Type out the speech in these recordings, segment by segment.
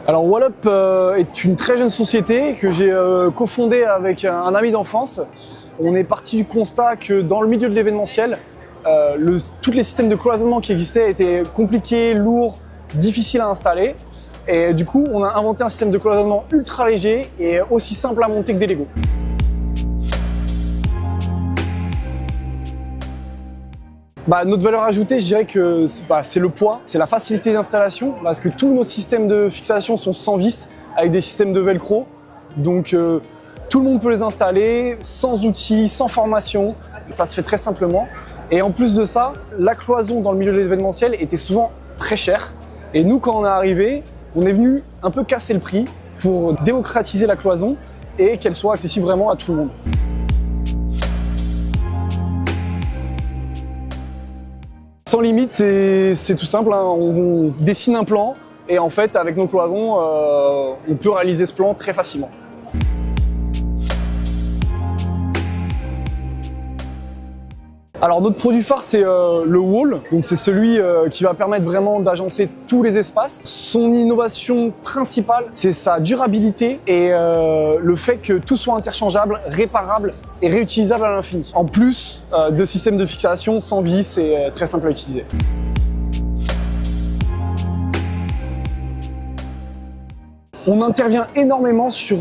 Alors Wallup est une très jeune société que j'ai cofondée avec un ami d'enfance. On est parti du constat que dans le milieu de l'événementiel, tous les systèmes de cloisonnement qui existaient étaient compliqués, lourds, difficiles à installer. Et du coup, on a inventé un système de cloisonnement ultra léger et aussi simple à monter que des Lego. Notre valeur ajoutée, je dirais que c'est le poids, c'est la facilité d'installation, parce que tous nos systèmes de fixation sont sans vis, avec des systèmes de velcro. Donc tout le monde peut les installer, sans outils, sans formation, ça se fait très simplement. Et en plus de ça, la cloison dans le milieu de l'événementiel était souvent très chère. Et nous, quand on est arrivé, on est venu un peu casser le prix pour démocratiser la cloison et qu'elle soit accessible vraiment à tout le monde. Sans limite, c'est tout simple, hein. On dessine un plan et en fait, avec nos cloisons, on peut réaliser ce plan très facilement. Alors notre produit phare, c'est le wall, donc c'est celui qui va permettre vraiment d'agencer tous les espaces. Son innovation principale, c'est sa durabilité et le fait que tout soit interchangeable, réparable et réutilisable à l'infini. En plus de systèmes de fixation sans vis et très simple à utiliser. On intervient énormément sur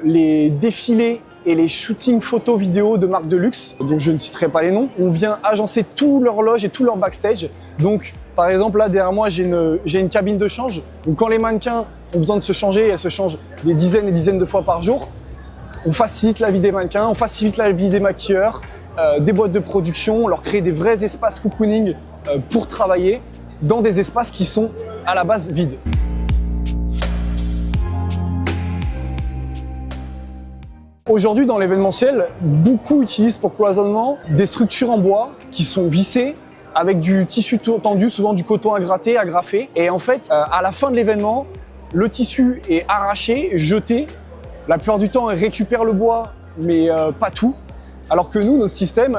les défilés et les shootings photos vidéo de marques de luxe, dont je ne citerai pas les noms. On vient agencer tout leur loge et tout leur backstage. Donc, par exemple, là derrière moi, j'ai une cabine de change. Donc, quand les mannequins ont besoin de se changer, elles se changent des dizaines et dizaines de fois par jour. On facilite la vie des mannequins, on facilite la vie des maquilleurs, des boîtes de production, on leur crée des vrais espaces cocooning pour travailler dans des espaces qui sont à la base vides. Aujourd'hui, dans l'événementiel, beaucoup utilisent pour cloisonnement des structures en bois qui sont vissées avec du tissu tendu, souvent du coton à gratter, agrafé. Et en fait, à la fin de l'événement, le tissu est arraché, jeté. La plupart du temps, ils récupèrent le bois, mais pas tout. Alors que nous, notre système,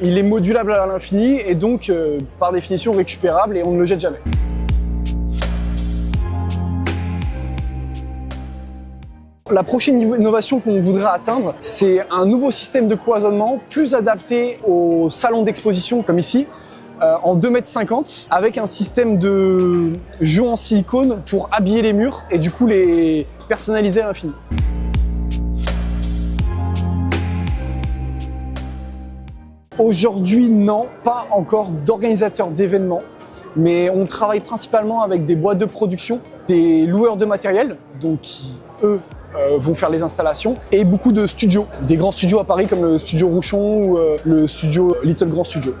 il est modulable à l'infini et donc, par définition, récupérable et on ne le jette jamais. La prochaine innovation qu'on voudrait atteindre, c'est un nouveau système de cloisonnement plus adapté aux salons d'exposition comme ici, en 2,50 m, avec un système de joncs en silicone pour habiller les murs et du coup les personnaliser à l'infini. Aujourd'hui, non, pas encore d'organisateur d'événements, mais on travaille principalement avec des boîtes de production, des loueurs de matériel, donc qui, eux, vont faire les installations, et beaucoup de studios, des grands studios à Paris comme le studio Rouchon ou le studio Little Grand Studio.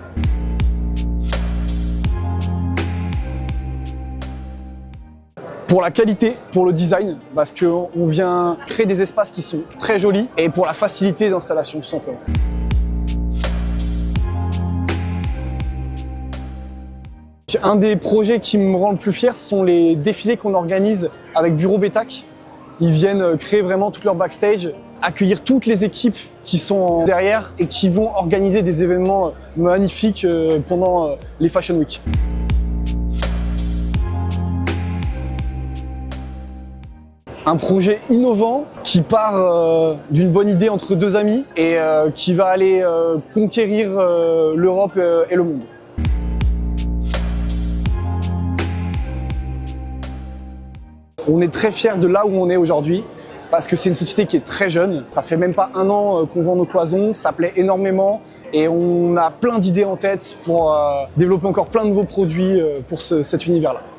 Pour la qualité, pour le design, parce qu'on vient créer des espaces qui sont très jolis, et pour la facilité d'installation tout simplement. Un des projets qui me rend le plus fier, ce sont les défilés qu'on organise avec Bureau Bétac. Ils viennent créer vraiment tout leur backstage, accueillir toutes les équipes qui sont derrière et qui vont organiser des événements magnifiques pendant les Fashion Week. Un projet innovant qui part d'une bonne idée entre deux amis et qui va aller conquérir l'Europe et le monde. On est très fiers de là où on est aujourd'hui parce que c'est une société qui est très jeune. Ça fait même pas un an qu'on vend nos cloisons, ça plaît énormément et on a plein d'idées en tête pour développer encore plein de nouveaux produits pour cet univers-là.